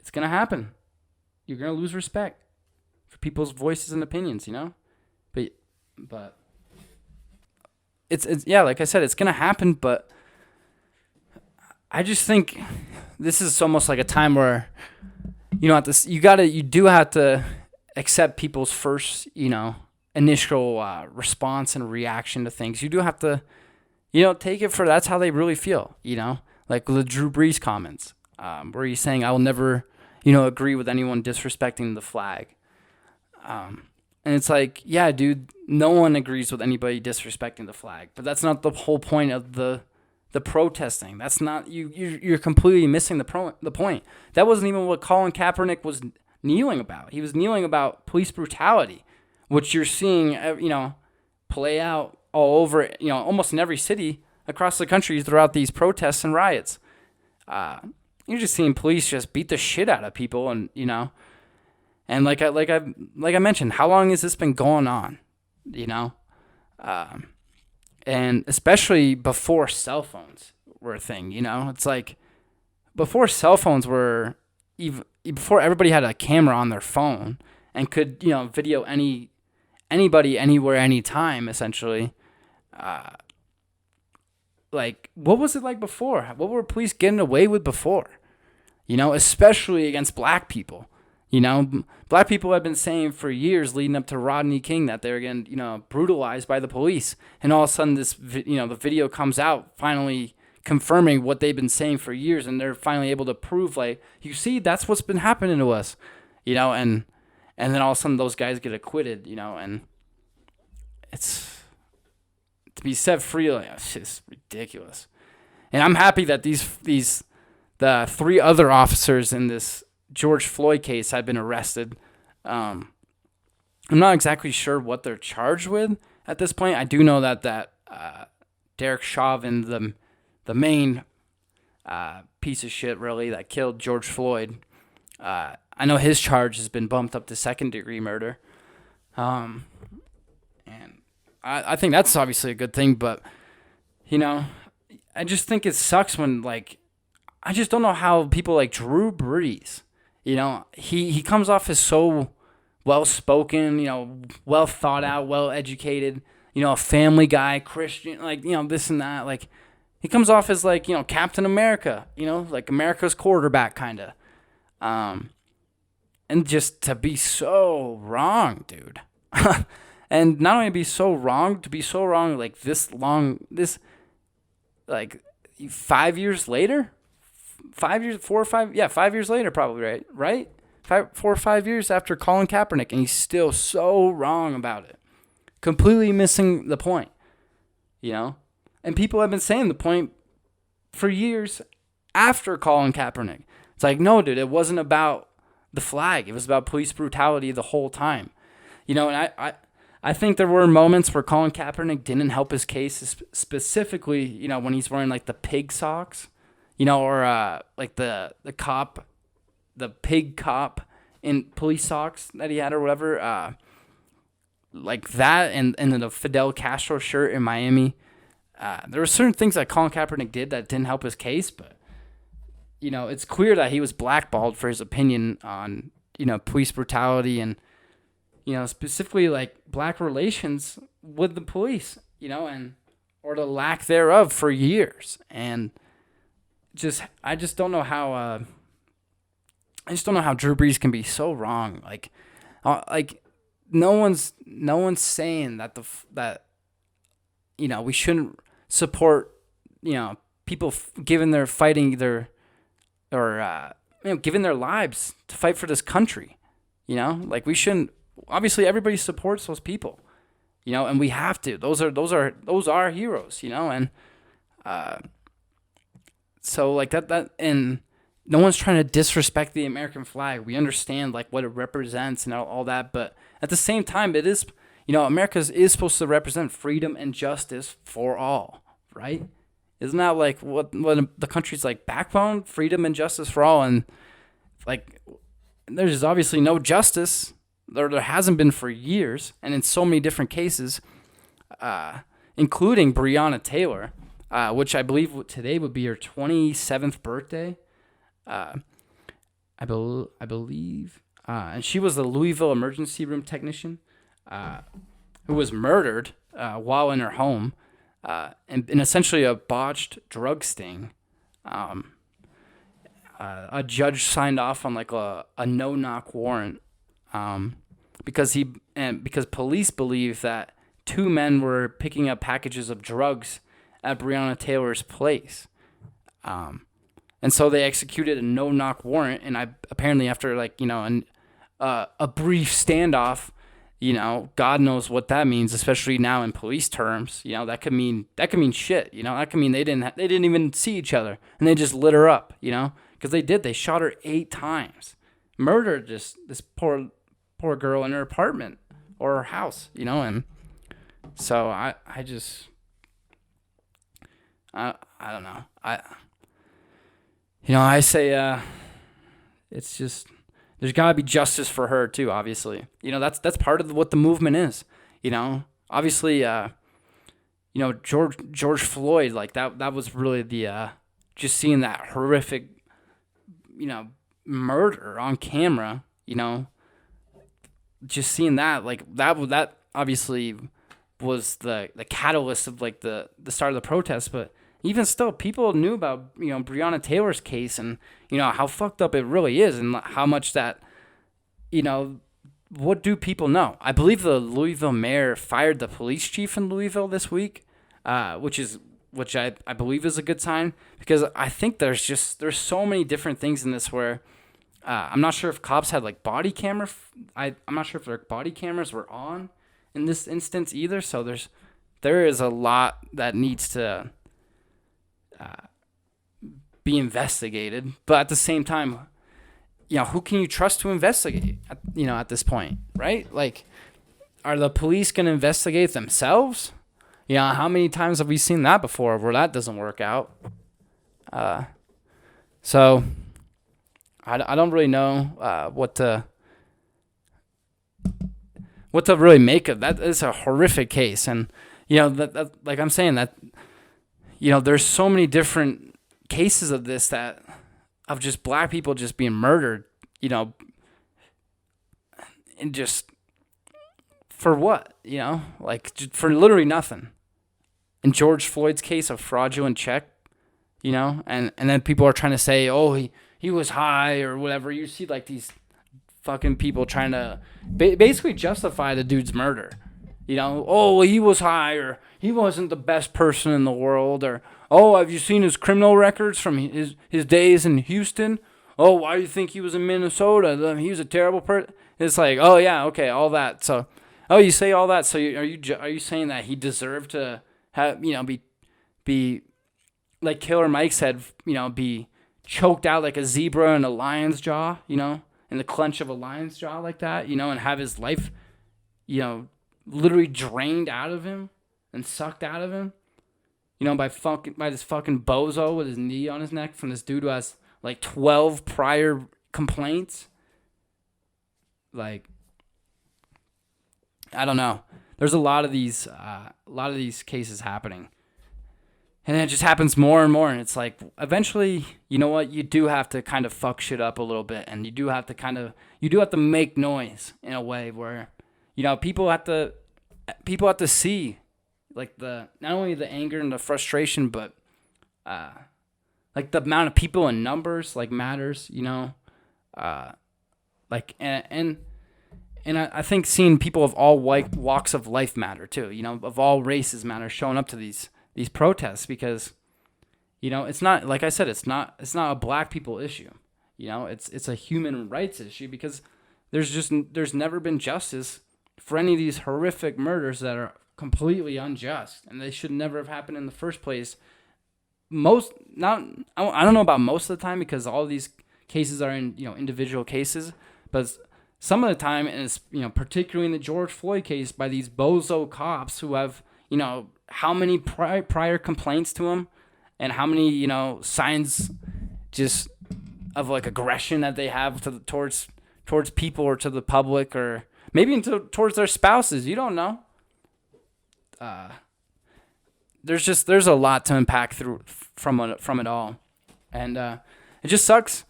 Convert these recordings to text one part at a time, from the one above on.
it's going to happen. You're going to lose respect for people's voices and opinions, you know? But it's yeah, like I said, it's going to happen, but I just think this is almost like a time where you do have to accept people's first, initial response and reaction to things. You do have to, take it for that's how they really feel, like the Drew Brees comments, where he's saying, I will never, agree with anyone disrespecting the flag. And it's like, yeah, dude, no one agrees with anybody disrespecting the flag, but that's not the whole point of the protesting. That's not you're completely missing the point. That wasn't even what Colin Kaepernick was kneeling about. He was kneeling about police brutality, which you're seeing, play out all over, almost in every city across the country throughout these protests and riots. You're just seeing police just beat the shit out of people, and and like I mentioned, how long has this been going on? And especially before cell phones were a thing, it's like before cell phones were even before everybody had a camera on their phone and could video anybody anywhere anytime essentially. Like, what was it like before? What were police getting away with before? Especially against black people. Black people have been saying for years leading up to Rodney King that they're getting, brutalized by the police. And all of a sudden the video comes out finally confirming what they've been saying for years. And they're finally able to prove, like, you see, that's what's been happening to us, and then all of a sudden those guys get acquitted, and it's to be set free. Like, it's just ridiculous. And I'm happy that the 3 other officers in this George Floyd case have been arrested. I'm not exactly sure what they're charged with at this point. I do know that Derek Chauvin, the main piece of shit, really, that killed George Floyd, I know his charge has been bumped up to 2nd-degree murder. And I think that's obviously a good thing, but, I just think it sucks when, like, I just don't know how people like Drew Brees, he comes off as so well-spoken, well thought out, well-educated, a family guy, Christian, like, this and that. Like, he comes off as like, Captain America, like America's quarterback kind of. And just to be so wrong, dude. And not only to be so wrong, like this long, like 5 years later? 5 years, 4 or 5, 5 years later, probably, right? 4 or 5 years after Colin Kaepernick, and he's still so wrong about it. Completely missing the point, And people have been saying the point for years after Colin Kaepernick. It's like, no, dude, it wasn't about the flag. It was about police brutality the whole time. And I think there were moments where Colin Kaepernick didn't help his case, specifically, when he's wearing, like, the pig socks. Or like the pig cop in police socks that he had or whatever, like that, and then the Fidel Castro shirt in Miami. There were certain things that Colin Kaepernick did that didn't help his case, but it's clear that he was blackballed for his opinion on police brutality and specifically like black relations with the police, and or the lack thereof for years. And I just don't know how Drew Brees can be so wrong. Like no one's saying that we shouldn't support people giving their giving their lives to fight for this country. Like we shouldn't. Obviously, everybody supports those people. And we have to. Those are heroes. And so like that, and no one's trying to disrespect the American flag. We understand like what it represents and all that, but at the same time, it is, America is supposed to represent freedom and justice for all, right? Isn't that like what the country's like backbone? Freedom and justice for all, and like there's obviously no justice. There hasn't been for years, and in so many different cases, including Breonna Taylor. Which I believe today would be her 27th birthday. I believe, and she was the Louisville emergency room technician, who was murdered while in her home, in essentially a botched drug sting. Um, a judge signed off on like a no knock warrant, um, because police believe that two men were picking up packages of drugs at Breonna Taylor's place. Um, and so they executed a no knock warrant, and apparently after a brief standoff, God knows what that means, especially now in police terms. That could mean shit. That could mean they didn't even see each other, and they just lit her up. Because they shot her 8 times, murdered this poor girl in her apartment or her house. And so I don't know. I say it's just there's got to be justice for her too. Obviously, that's part of what the movement is. Obviously, George Floyd, like that was really the just seeing that horrific, murder on camera. Just seeing that, like that obviously was the catalyst of like the start of the protest. But even still, people knew about Breonna Taylor's case, and how fucked up it really is, and how much that what do people know? I believe the Louisville mayor fired the police chief in Louisville this week, which I believe is a good sign, because I think there's so many different things in this where I'm not sure if cops had like body camera. I'm not sure if their body cameras were on in this instance either. So there is a lot that needs to be investigated. But at the same time, who can you trust to investigate? At this point, right? Like, are the police going to investigate themselves? How many times have we seen that before where that doesn't work out? So I don't really know what to really make of that. It's a horrific case, and that like I'm saying that there's so many different cases of this of just black people just being murdered, and just for what, like just for literally nothing. In George Floyd's case, a fraudulent check, and then people are trying to say, oh, he was high or whatever. You see like these fucking people trying to basically justify the dude's murder. Oh, he was high, or he wasn't the best person in the world, or oh, have you seen his criminal records from his days in Houston? Oh, why do you think he was in Minnesota? He was a terrible person. It's like, oh yeah, okay, all that. So, oh, you say all that. So are you saying that he deserved to have be like Killer Mike said, be choked out like a zebra in a lion's jaw, in the clench of a lion's jaw like that, and have his life, literally drained out of him and sucked out of him, by this fucking bozo with his knee on his neck from this dude who has like 12 prior complaints. Like, I don't know. There's a lot of these cases happening. And then it just happens more and more, and it's like eventually, you know what? You do have to kind of fuck shit up a little bit, and you do have to make noise in a way where, people have to see, like not only the anger and the frustration, but like the amount of people in numbers like matters, like and I think seeing people of all walks of life matter too, of all races matter, showing up to these protests, because it's not, like I said, it's not a black people issue. It's a human rights issue, because there's never been justice for any of these horrific murders that are completely unjust, and they should never have happened in the first place. I don't know about most of the time, because all of these cases are in individual cases, but some of the time, and it's particularly in the George Floyd case, by these bozo cops who have how many prior complaints to him, and how many signs just of like aggression that they have towards people or to the public, or maybe towards their spouses. You don't know. There's a lot to unpack from it all, and it just sucks.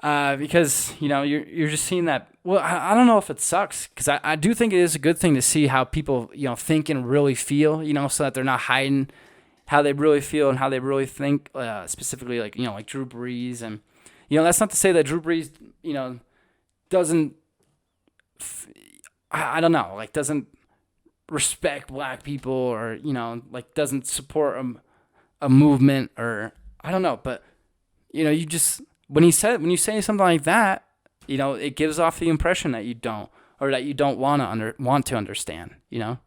Because you're just seeing that. Well, I don't know if it sucks, because I do think it is a good thing to see how people think and really feel, so that they're not hiding how they really feel and how they really think. Specifically, like Drew Brees, and that's not to say that Drew Brees doesn't. I don't know, like doesn't respect black people, or like doesn't support a movement, or I don't know, but you just. When you say something like that, it gives off the impression that you don't, or that you don't want to understand, And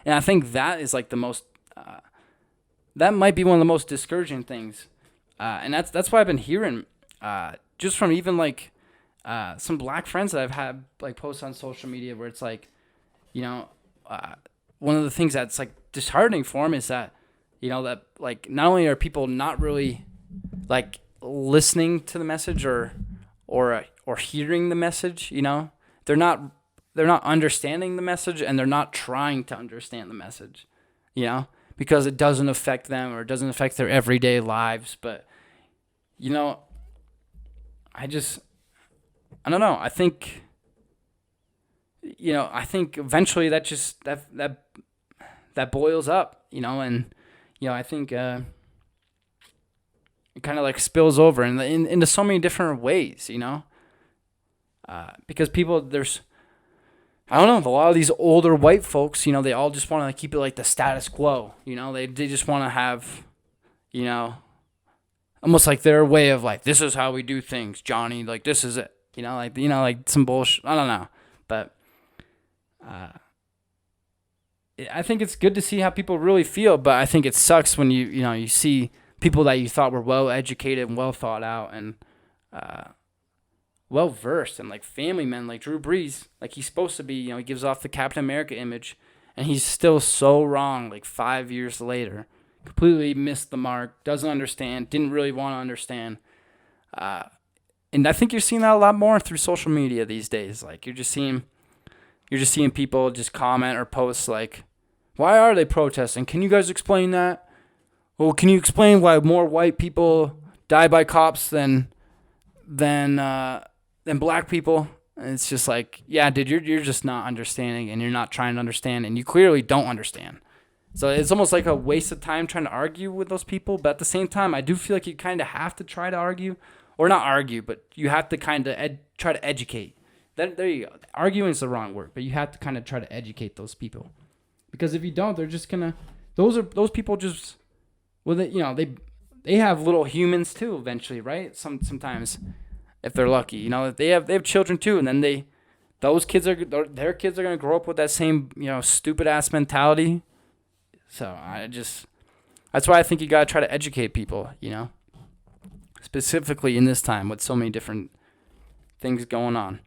I think that is like the most, that might be one of the most discouraging things, and that's why I've been hearing, just from even like, some black friends that I've had like posts on social media where it's like, one of the things that's like disheartening for them is that, that like not only are people not really like listening to the message or hearing the message, they're not understanding the message, and they're not trying to understand the message, because it doesn't affect them, or it doesn't affect their everyday lives. But I don't know. I think eventually that boils up, and I think it kind of like spills over into so many different ways, because people, I don't know, a lot of these older white folks, they all just want to like keep it like the status quo, they just want to have, almost like their way of like, this is how we do things, Johnny, like this is it, like some bullshit. I don't know, but I think it's good to see how people really feel, but I think it sucks when you see people that you thought were well educated and well thought out and well versed, and like family men like Drew Brees, like he's supposed to be, he gives off the Captain America image, and he's still so wrong like 5 years later. Completely missed the mark, doesn't understand, didn't really want to understand. And I think you're seeing that a lot more through social media these days. Like you're just seeing people just comment or post like, why are they protesting? Can you guys explain that? Well, can you explain why more white people die by cops than black people? And it's just like, yeah, dude, you're just not understanding, and you're not trying to understand, and you clearly don't understand. So it's almost like a waste of time trying to argue with those people. But at the same time, I do feel like you kind of have to try to argue, or not argue, but you have to kind of try to educate. There you go. Arguing is the wrong word, but you have to kind of try to educate those people, because if you don't, they're just gonna. Those people just. Well, they have little humans too eventually, right? Sometimes, if they're lucky, they have children too, and then their kids are gonna grow up with that same stupid ass mentality. So that's why I think you gotta try to educate people, specifically in this time with so many different things going on.